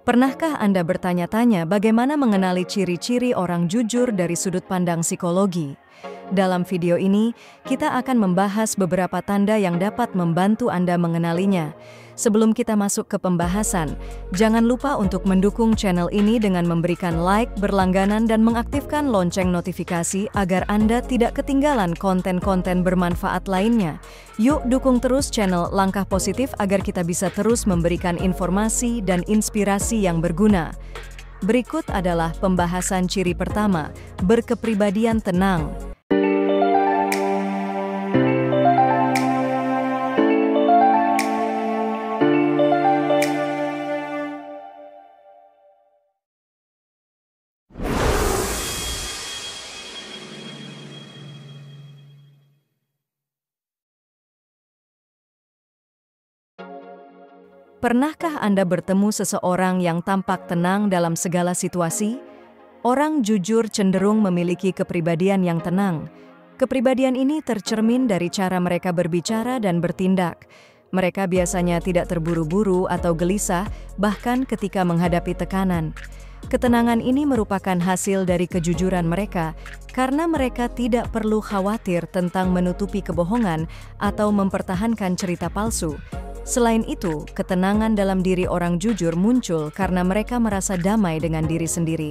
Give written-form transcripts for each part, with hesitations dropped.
Pernahkah Anda bertanya-tanya bagaimana mengenali ciri-ciri orang jujur dari sudut pandang psikologi? Dalam video ini, kita akan membahas beberapa tanda yang dapat membantu Anda mengenalinya. Sebelum kita masuk ke pembahasan, jangan lupa untuk mendukung channel ini dengan memberikan like, berlangganan, dan mengaktifkan lonceng notifikasi agar Anda tidak ketinggalan konten-konten bermanfaat lainnya. Yuk dukung terus channel Langkah Positif agar kita bisa terus memberikan informasi dan inspirasi yang berguna. Berikut adalah pembahasan ciri pertama, berkepribadian tenang. Pernahkah Anda bertemu seseorang yang tampak tenang dalam segala situasi? Orang jujur cenderung memiliki kepribadian yang tenang. Kepribadian ini tercermin dari cara mereka berbicara dan bertindak. Mereka biasanya tidak terburu-buru atau gelisah, bahkan ketika menghadapi tekanan. Ketenangan ini merupakan hasil dari kejujuran mereka, karena mereka tidak perlu khawatir tentang menutupi kebohongan atau mempertahankan cerita palsu. Selain itu, ketenangan dalam diri orang jujur muncul karena mereka merasa damai dengan diri sendiri.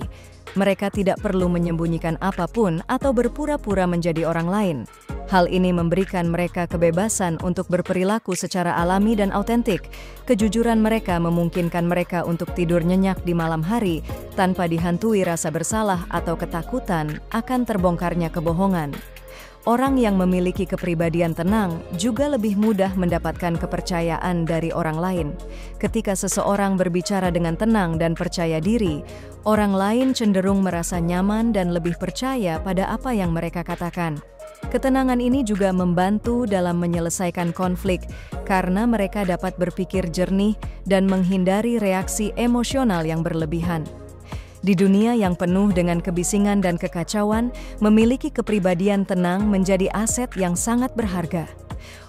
Mereka tidak perlu menyembunyikan apapun atau berpura-pura menjadi orang lain. Hal ini memberikan mereka kebebasan untuk berperilaku secara alami dan autentik. Kejujuran mereka memungkinkan mereka untuk tidur nyenyak di malam hari tanpa dihantui rasa bersalah atau ketakutan akan terbongkarnya kebohongan. Orang yang memiliki kepribadian tenang juga lebih mudah mendapatkan kepercayaan dari orang lain. Ketika seseorang berbicara dengan tenang dan percaya diri, orang lain cenderung merasa nyaman dan lebih percaya pada apa yang mereka katakan. Ketenangan ini juga membantu dalam menyelesaikan konflik karena mereka dapat berpikir jernih dan menghindari reaksi emosional yang berlebihan. Di dunia yang penuh dengan kebisingan dan kekacauan, memiliki kepribadian tenang menjadi aset yang sangat berharga.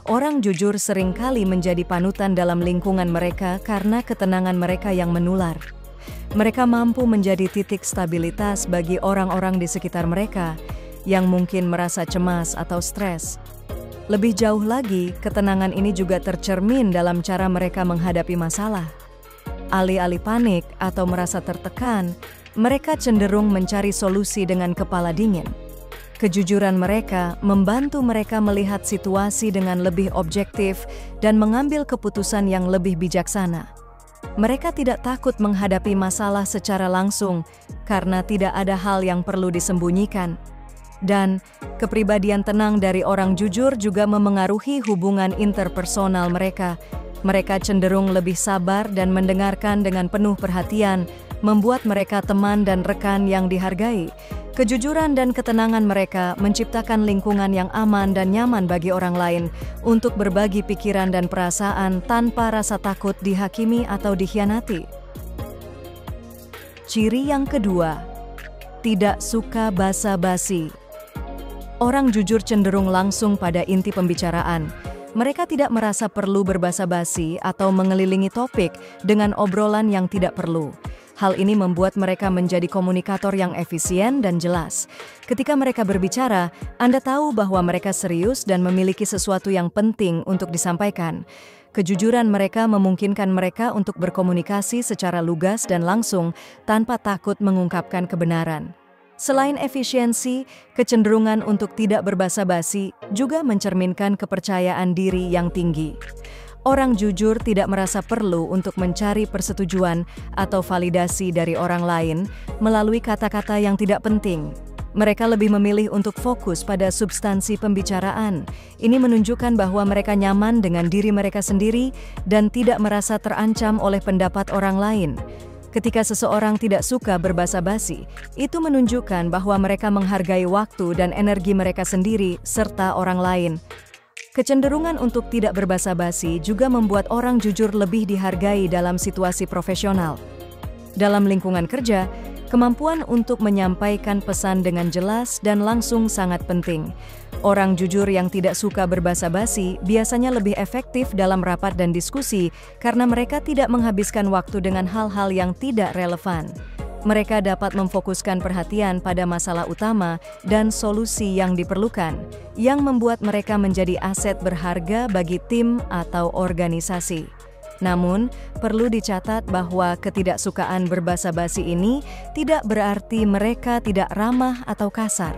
Orang jujur seringkali menjadi panutan dalam lingkungan mereka karena ketenangan mereka yang menular. Mereka mampu menjadi titik stabilitas bagi orang-orang di sekitar mereka yang mungkin merasa cemas atau stres. Lebih jauh lagi, ketenangan ini juga tercermin dalam cara mereka menghadapi masalah. Alih-alih panik atau merasa tertekan, mereka cenderung mencari solusi dengan kepala dingin. Kejujuran mereka membantu mereka melihat situasi dengan lebih objektif dan mengambil keputusan yang lebih bijaksana. Mereka tidak takut menghadapi masalah secara langsung karena tidak ada hal yang perlu disembunyikan. Dan kepribadian tenang dari orang jujur juga memengaruhi hubungan interpersonal mereka. Mereka cenderung lebih sabar dan mendengarkan dengan penuh perhatian, membuat mereka teman dan rekan yang dihargai. Kejujuran dan ketenangan mereka menciptakan lingkungan yang aman dan nyaman bagi orang lain untuk berbagi pikiran dan perasaan tanpa rasa takut dihakimi atau dikhianati. Ciri yang kedua, tidak suka basa-basi. Orang jujur cenderung langsung pada inti pembicaraan. Mereka tidak merasa perlu berbasa-basi atau mengelilingi topik dengan obrolan yang tidak perlu. Hal ini membuat mereka menjadi komunikator yang efisien dan jelas. Ketika mereka berbicara, Anda tahu bahwa mereka serius dan memiliki sesuatu yang penting untuk disampaikan. Kejujuran mereka memungkinkan mereka untuk berkomunikasi secara lugas dan langsung tanpa takut mengungkapkan kebenaran. Selain efisiensi, kecenderungan untuk tidak berbasa-basi juga mencerminkan kepercayaan diri yang tinggi. Orang jujur tidak merasa perlu untuk mencari persetujuan atau validasi dari orang lain melalui kata-kata yang tidak penting. Mereka lebih memilih untuk fokus pada substansi pembicaraan. Ini menunjukkan bahwa mereka nyaman dengan diri mereka sendiri dan tidak merasa terancam oleh pendapat orang lain. Ketika seseorang tidak suka berbasa-basi, itu menunjukkan bahwa mereka menghargai waktu dan energi mereka sendiri serta orang lain. Kecenderungan untuk tidak berbasa-basi juga membuat orang jujur lebih dihargai dalam situasi profesional. Dalam lingkungan kerja, kemampuan untuk menyampaikan pesan dengan jelas dan langsung sangat penting. Orang jujur yang tidak suka berbasa-basi biasanya lebih efektif dalam rapat dan diskusi karena mereka tidak menghabiskan waktu dengan hal-hal yang tidak relevan. Mereka dapat memfokuskan perhatian pada masalah utama dan solusi yang diperlukan, yang membuat mereka menjadi aset berharga bagi tim atau organisasi. Namun, perlu dicatat bahwa ketidaksukaan berbasa-basi ini tidak berarti mereka tidak ramah atau kasar.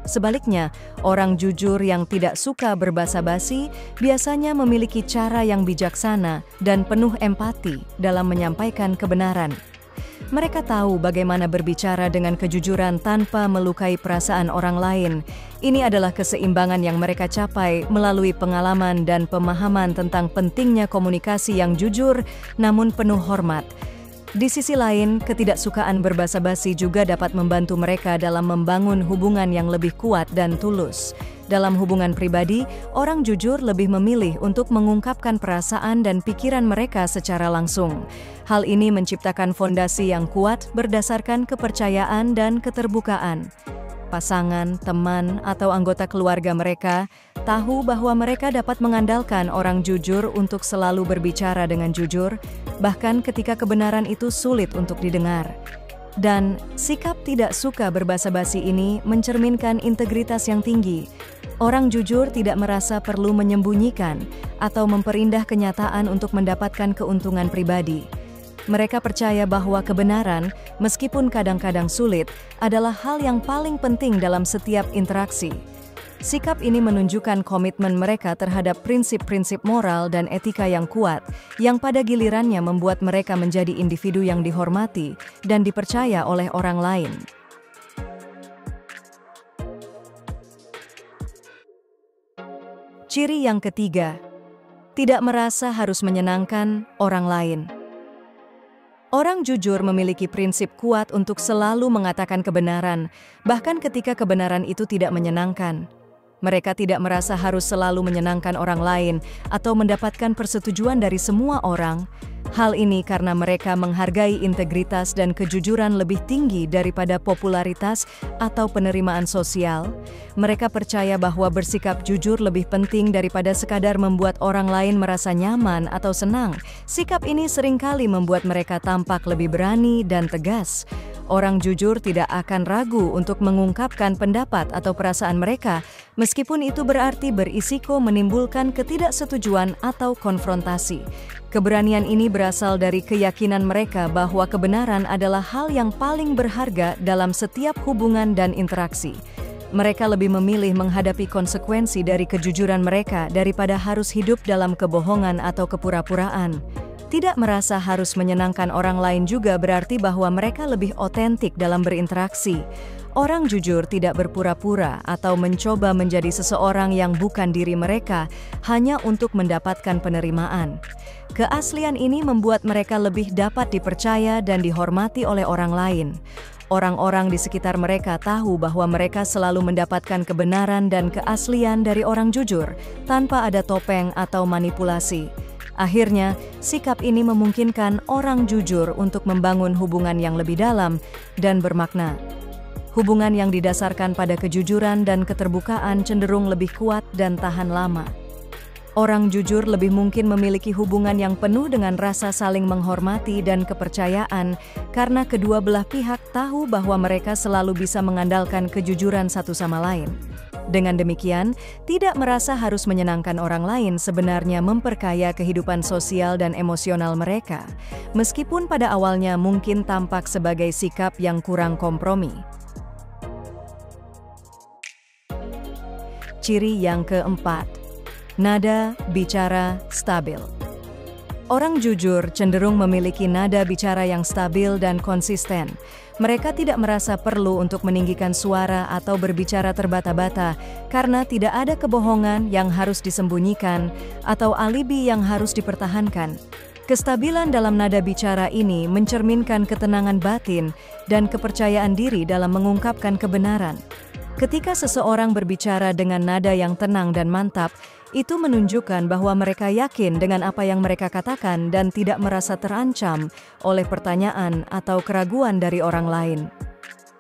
Sebaliknya, orang jujur yang tidak suka berbasa-basi biasanya memiliki cara yang bijaksana dan penuh empati dalam menyampaikan kebenaran. Mereka tahu bagaimana berbicara dengan kejujuran tanpa melukai perasaan orang lain. Ini adalah keseimbangan yang mereka capai melalui pengalaman dan pemahaman tentang pentingnya komunikasi yang jujur namun penuh hormat. Di sisi lain, ketidaksukaan berbasa-basi juga dapat membantu mereka dalam membangun hubungan yang lebih kuat dan tulus. Dalam hubungan pribadi, orang jujur lebih memilih untuk mengungkapkan perasaan dan pikiran mereka secara langsung. Hal ini menciptakan fondasi yang kuat berdasarkan kepercayaan dan keterbukaan. Pasangan, teman, atau anggota keluarga mereka tahu bahwa mereka dapat mengandalkan orang jujur untuk selalu berbicara dengan jujur, bahkan ketika kebenaran itu sulit untuk didengar. Dan sikap tidak suka berbasa-basi ini mencerminkan integritas yang tinggi. Orang jujur tidak merasa perlu menyembunyikan atau memperindah kenyataan untuk mendapatkan keuntungan pribadi. Mereka percaya bahwa kebenaran, meskipun kadang-kadang sulit, adalah hal yang paling penting dalam setiap interaksi. Sikap ini menunjukkan komitmen mereka terhadap prinsip-prinsip moral dan etika yang kuat, yang pada gilirannya membuat mereka menjadi individu yang dihormati dan dipercaya oleh orang lain. Ciri yang ketiga, tidak merasa harus menyenangkan orang lain. Orang jujur memiliki prinsip kuat untuk selalu mengatakan kebenaran, bahkan ketika kebenaran itu tidak menyenangkan. Mereka tidak merasa harus selalu menyenangkan orang lain atau mendapatkan persetujuan dari semua orang. Hal ini karena mereka menghargai integritas dan kejujuran lebih tinggi daripada popularitas atau penerimaan sosial. Mereka percaya bahwa bersikap jujur lebih penting daripada sekadar membuat orang lain merasa nyaman atau senang. Sikap ini seringkali membuat mereka tampak lebih berani dan tegas. Orang jujur tidak akan ragu untuk mengungkapkan pendapat atau perasaan mereka, meskipun itu berarti berisiko menimbulkan ketidaksetujuan atau konfrontasi. Keberanian ini berasal dari keyakinan mereka bahwa kebenaran adalah hal yang paling berharga dalam setiap hubungan dan interaksi. Mereka lebih memilih menghadapi konsekuensi dari kejujuran mereka daripada harus hidup dalam kebohongan atau kepura-puraan. Tidak merasa harus menyenangkan orang lain juga berarti bahwa mereka lebih otentik dalam berinteraksi. Orang jujur tidak berpura-pura atau mencoba menjadi seseorang yang bukan diri mereka hanya untuk mendapatkan penerimaan. Keaslian ini membuat mereka lebih dapat dipercaya dan dihormati oleh orang lain. Orang-orang di sekitar mereka tahu bahwa mereka selalu mendapatkan kebenaran dan keaslian dari orang jujur, tanpa ada topeng atau manipulasi. Akhirnya, sikap ini memungkinkan orang jujur untuk membangun hubungan yang lebih dalam dan bermakna. Hubungan yang didasarkan pada kejujuran dan keterbukaan cenderung lebih kuat dan tahan lama. Orang jujur lebih mungkin memiliki hubungan yang penuh dengan rasa saling menghormati dan kepercayaan karena kedua belah pihak tahu bahwa mereka selalu bisa mengandalkan kejujuran satu sama lain. Dengan demikian, tidak merasa harus menyenangkan orang lain sebenarnya memperkaya kehidupan sosial dan emosional mereka, meskipun pada awalnya mungkin tampak sebagai sikap yang kurang kompromi. Ciri yang keempat, nada bicara stabil. Orang jujur cenderung memiliki nada bicara yang stabil dan konsisten. Mereka tidak merasa perlu untuk meninggikan suara atau berbicara terbata-bata karena tidak ada kebohongan yang harus disembunyikan atau alibi yang harus dipertahankan. Kestabilan dalam nada bicara ini mencerminkan ketenangan batin dan kepercayaan diri dalam mengungkapkan kebenaran. Ketika seseorang berbicara dengan nada yang tenang dan mantap, Itu menunjukkan bahwa mereka yakin dengan apa yang mereka katakan dan tidak merasa terancam oleh pertanyaan atau keraguan dari orang lain.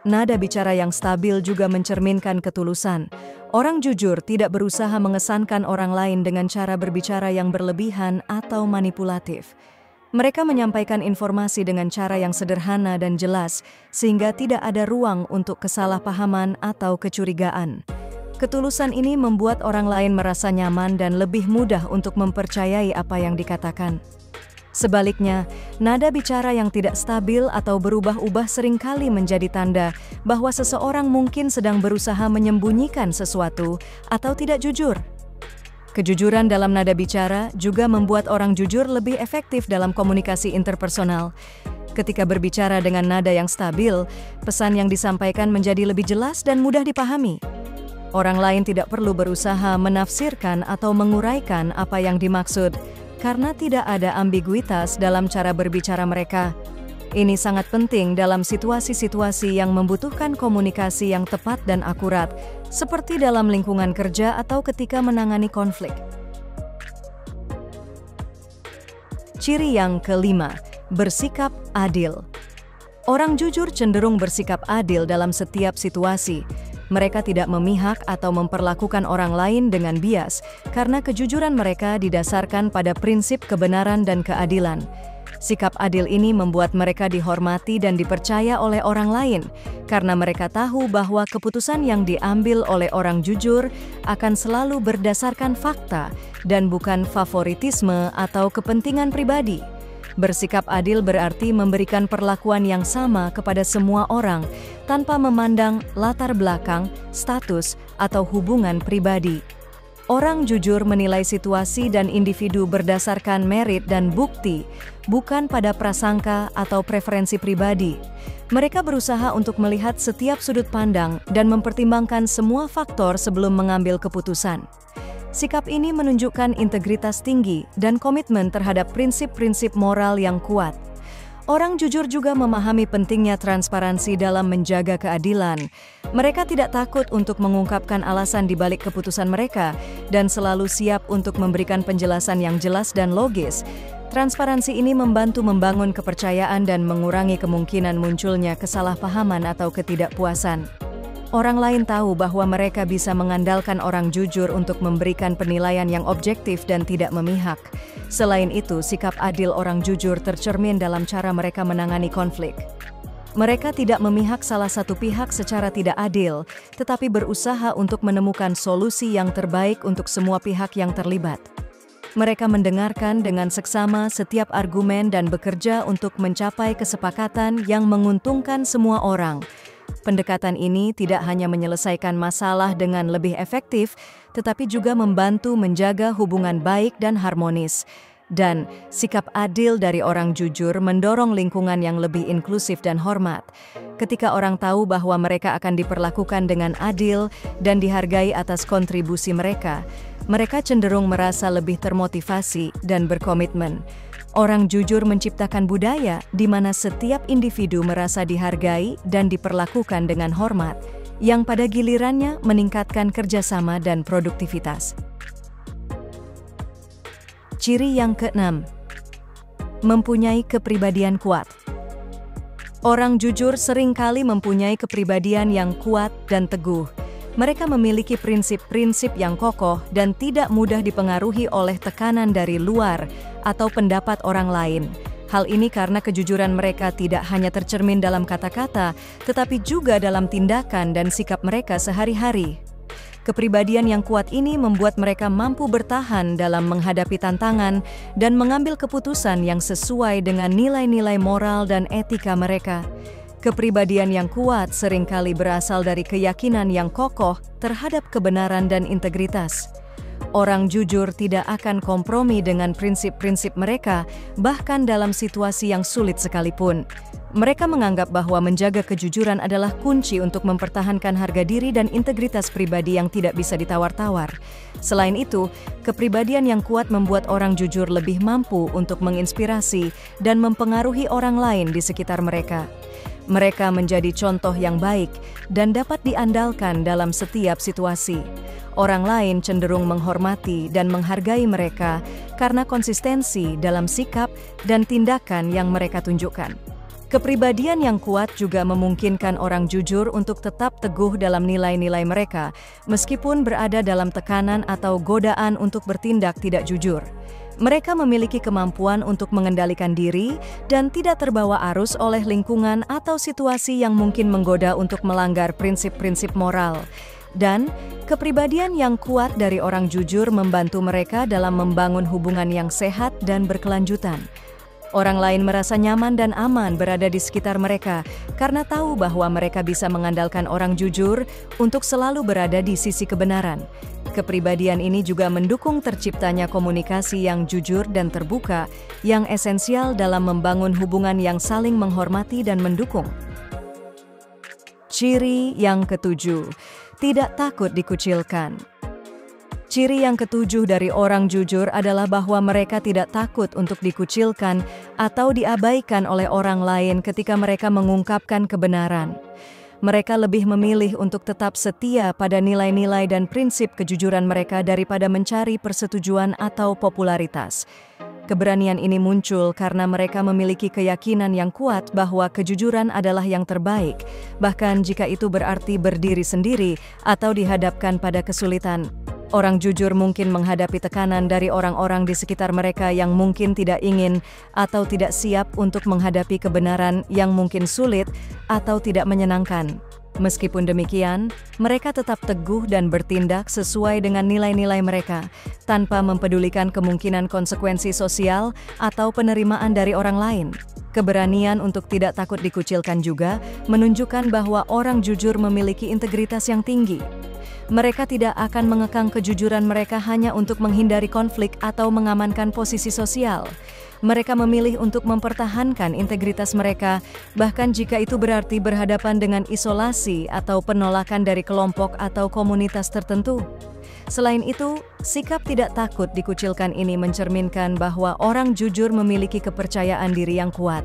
Nada bicara yang stabil juga mencerminkan ketulusan. Orang jujur tidak berusaha mengesankan orang lain dengan cara berbicara yang berlebihan atau manipulatif. Mereka menyampaikan informasi dengan cara yang sederhana dan jelas, sehingga tidak ada ruang untuk kesalahpahaman atau kecurigaan. Ketulusan ini membuat orang lain merasa nyaman dan lebih mudah untuk mempercayai apa yang dikatakan. Sebaliknya, nada bicara yang tidak stabil atau berubah-ubah seringkali menjadi tanda bahwa seseorang mungkin sedang berusaha menyembunyikan sesuatu atau tidak jujur. Kejujuran dalam nada bicara juga membuat orang jujur lebih efektif dalam komunikasi interpersonal. Ketika berbicara dengan nada yang stabil, pesan yang disampaikan menjadi lebih jelas dan mudah dipahami. Orang lain tidak perlu berusaha menafsirkan atau menguraikan apa yang dimaksud, karena tidak ada ambiguitas dalam cara berbicara mereka. Ini sangat penting dalam situasi-situasi yang membutuhkan komunikasi yang tepat dan akurat, seperti dalam lingkungan kerja atau ketika menangani konflik. Ciri yang kelima, bersikap adil. Orang jujur cenderung bersikap adil dalam setiap situasi. Mereka tidak memihak atau memperlakukan orang lain dengan bias, karena kejujuran mereka didasarkan pada prinsip kebenaran dan keadilan. Sikap adil ini membuat mereka dihormati dan dipercaya oleh orang lain, karena mereka tahu bahwa keputusan yang diambil oleh orang jujur akan selalu berdasarkan fakta dan bukan favoritisme atau kepentingan pribadi. Bersikap adil berarti memberikan perlakuan yang sama kepada semua orang, tanpa memandang latar belakang, status, atau hubungan pribadi. Orang jujur menilai situasi dan individu berdasarkan merit dan bukti, bukan pada prasangka atau preferensi pribadi. Mereka berusaha untuk melihat setiap sudut pandang dan mempertimbangkan semua faktor sebelum mengambil keputusan. Sikap ini menunjukkan integritas tinggi dan komitmen terhadap prinsip-prinsip moral yang kuat. Orang jujur juga memahami pentingnya transparansi dalam menjaga keadilan. Mereka tidak takut untuk mengungkapkan alasan di balik keputusan mereka dan selalu siap untuk memberikan penjelasan yang jelas dan logis. Transparansi ini membantu membangun kepercayaan dan mengurangi kemungkinan munculnya kesalahpahaman atau ketidakpuasan. Orang lain tahu bahwa mereka bisa mengandalkan orang jujur untuk memberikan penilaian yang objektif dan tidak memihak. Selain itu, sikap adil orang jujur tercermin dalam cara mereka menangani konflik. Mereka tidak memihak salah satu pihak secara tidak adil, tetapi berusaha untuk menemukan solusi yang terbaik untuk semua pihak yang terlibat. Mereka mendengarkan dengan seksama setiap argumen dan bekerja untuk mencapai kesepakatan yang menguntungkan semua orang. Pendekatan ini tidak hanya menyelesaikan masalah dengan lebih efektif, tetapi juga membantu menjaga hubungan baik dan harmonis. Dan sikap adil dari orang jujur mendorong lingkungan yang lebih inklusif dan hormat. Ketika orang tahu bahwa mereka akan diperlakukan dengan adil dan dihargai atas kontribusi mereka, mereka cenderung merasa lebih termotivasi dan berkomitmen. Orang jujur menciptakan budaya di mana setiap individu merasa dihargai dan diperlakukan dengan hormat, yang pada gilirannya meningkatkan kerjasama dan produktivitas. Ciri yang keenam, mempunyai kepribadian kuat. Orang jujur seringkali mempunyai kepribadian yang kuat dan teguh. Mereka memiliki prinsip-prinsip yang kokoh dan tidak mudah dipengaruhi oleh tekanan dari luar atau pendapat orang lain. Hal ini karena kejujuran mereka tidak hanya tercermin dalam kata-kata, tetapi juga dalam tindakan dan sikap mereka sehari-hari. Kepribadian yang kuat ini membuat mereka mampu bertahan dalam menghadapi tantangan dan mengambil keputusan yang sesuai dengan nilai-nilai moral dan etika mereka. Kepribadian yang kuat seringkali berasal dari keyakinan yang kokoh terhadap kebenaran dan integritas. Orang jujur tidak akan kompromi dengan prinsip-prinsip mereka, bahkan dalam situasi yang sulit sekalipun. Mereka menganggap bahwa menjaga kejujuran adalah kunci untuk mempertahankan harga diri dan integritas pribadi yang tidak bisa ditawar-tawar. Selain itu, kepribadian yang kuat membuat orang jujur lebih mampu untuk menginspirasi dan mempengaruhi orang lain di sekitar mereka. Mereka menjadi contoh yang baik dan dapat diandalkan dalam setiap situasi. orang lain cenderung menghormati dan menghargai mereka karena konsistensi dalam sikap dan tindakan yang mereka tunjukkan. Kepribadian yang kuat juga memungkinkan orang jujur untuk tetap teguh dalam nilai-nilai mereka, meskipun berada dalam tekanan atau godaan untuk bertindak tidak jujur. Mereka memiliki kemampuan untuk mengendalikan diri dan tidak terbawa arus oleh lingkungan atau situasi yang mungkin menggoda untuk melanggar prinsip-prinsip moral. Dan kepribadian yang kuat dari orang jujur membantu mereka dalam membangun hubungan yang sehat dan berkelanjutan. Orang lain merasa nyaman dan aman berada di sekitar mereka karena tahu bahwa mereka bisa mengandalkan orang jujur untuk selalu berada di sisi kebenaran. Kepribadian ini juga mendukung terciptanya komunikasi yang jujur dan terbuka, yang esensial dalam membangun hubungan yang saling menghormati dan mendukung. Ciri yang ketujuh, tidak takut dikucilkan. Ciri yang ketujuh dari orang jujur adalah bahwa mereka tidak takut untuk dikucilkan atau diabaikan oleh orang lain ketika mereka mengungkapkan kebenaran. Mereka lebih memilih untuk tetap setia pada nilai-nilai dan prinsip kejujuran mereka daripada mencari persetujuan atau popularitas. Keberanian ini muncul karena mereka memiliki keyakinan yang kuat bahwa kejujuran adalah yang terbaik, bahkan jika itu berarti berdiri sendiri atau dihadapkan pada kesulitan. Orang jujur mungkin menghadapi tekanan dari orang-orang di sekitar mereka yang mungkin tidak ingin atau tidak siap untuk menghadapi kebenaran yang mungkin sulit atau tidak menyenangkan. Meskipun demikian, mereka tetap teguh dan bertindak sesuai dengan nilai-nilai mereka, tanpa mempedulikan kemungkinan konsekuensi sosial atau penerimaan dari orang lain. Keberanian untuk tidak takut dikucilkan juga menunjukkan bahwa orang jujur memiliki integritas yang tinggi. Mereka tidak akan mengekang kejujuran mereka hanya untuk menghindari konflik atau mengamankan posisi sosial. Mereka memilih untuk mempertahankan integritas mereka, bahkan jika itu berarti berhadapan dengan isolasi atau penolakan dari kelompok atau komunitas tertentu. Selain itu, sikap tidak takut dikucilkan ini mencerminkan bahwa orang jujur memiliki kepercayaan diri yang kuat.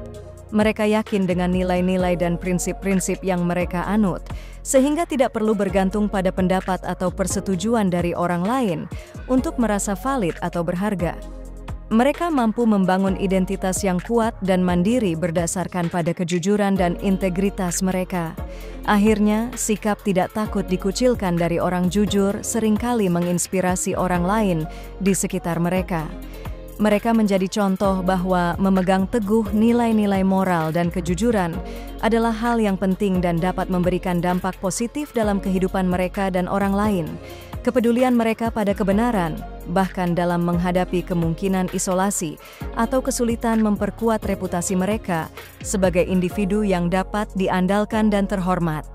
Mereka yakin dengan nilai-nilai dan prinsip-prinsip yang mereka anut, sehingga tidak perlu bergantung pada pendapat atau persetujuan dari orang lain untuk merasa valid atau berharga. Mereka mampu membangun identitas yang kuat dan mandiri berdasarkan pada kejujuran dan integritas mereka. Akhirnya, sikap tidak takut dikucilkan dari orang jujur seringkali menginspirasi orang lain di sekitar mereka. Mereka menjadi contoh bahwa memegang teguh nilai-nilai moral dan kejujuran adalah hal yang penting dan dapat memberikan dampak positif dalam kehidupan mereka dan orang lain. Kepedulian mereka pada kebenaran, bahkan dalam menghadapi kemungkinan isolasi atau kesulitan, memperkuat reputasi mereka sebagai individu yang dapat diandalkan dan terhormat.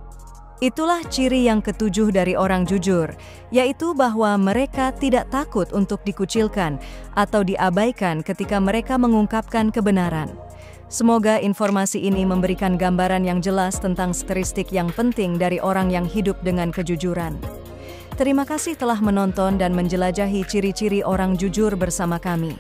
Itulah ciri yang ketujuh dari orang jujur, yaitu bahwa mereka tidak takut untuk dikucilkan atau diabaikan ketika mereka mengungkapkan kebenaran. Semoga informasi ini memberikan gambaran yang jelas tentang statistik yang penting dari orang yang hidup dengan kejujuran. Terima kasih telah menonton dan menjelajahi ciri-ciri orang jujur bersama kami.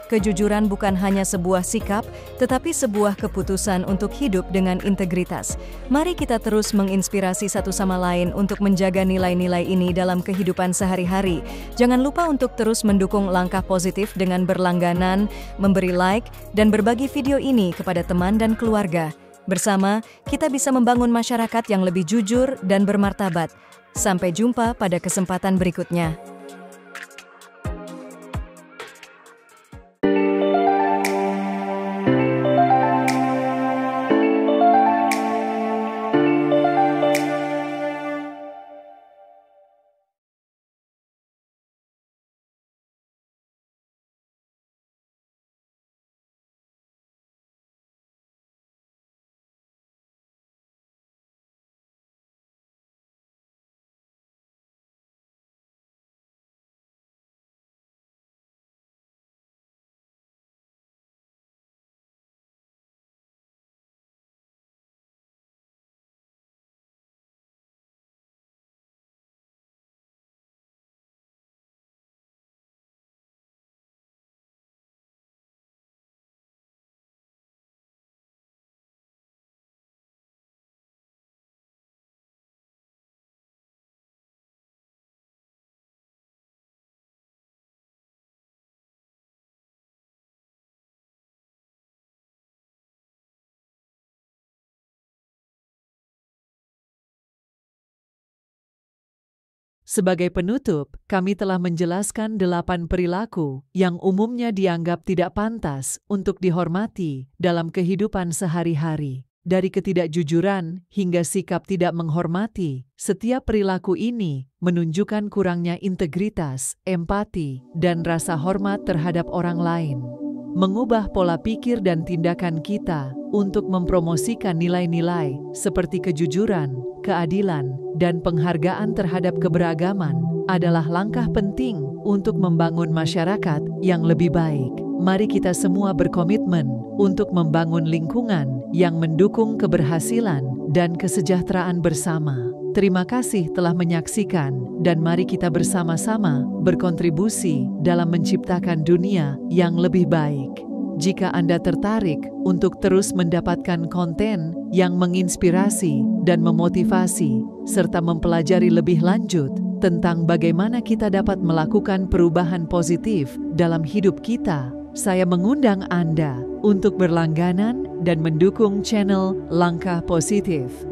Kejujuran bukan hanya sebuah sikap, tetapi sebuah keputusan untuk hidup dengan integritas. Mari kita terus menginspirasi satu sama lain untuk menjaga nilai-nilai ini dalam kehidupan sehari-hari. Jangan lupa untuk terus mendukung langkah positif dengan berlangganan, memberi like, dan berbagi video ini kepada teman dan keluarga. Bersama, kita bisa membangun masyarakat yang lebih jujur dan bermartabat. Sampai jumpa pada kesempatan berikutnya. Sebagai penutup, kami telah menjelaskan 8 perilaku yang umumnya dianggap tidak pantas untuk dihormati dalam kehidupan sehari-hari. Dari ketidakjujuran hingga sikap tidak menghormati, setiap perilaku ini menunjukkan kurangnya integritas, empati, dan rasa hormat terhadap orang lain. Mengubah pola pikir dan tindakan kita untuk mempromosikan nilai-nilai seperti kejujuran, keadilan, dan penghargaan terhadap keberagaman adalah langkah penting untuk membangun masyarakat yang lebih baik. Mari kita semua berkomitmen untuk membangun lingkungan yang mendukung keberhasilan dan kesejahteraan bersama. Terima kasih telah menyaksikan, dan mari kita bersama-sama berkontribusi dalam menciptakan dunia yang lebih baik. Jika Anda tertarik untuk terus mendapatkan konten yang menginspirasi dan memotivasi, serta mempelajari lebih lanjut tentang bagaimana kita dapat melakukan perubahan positif dalam hidup kita, saya mengundang Anda untuk berlangganan dan mendukung channel Langkah Positif.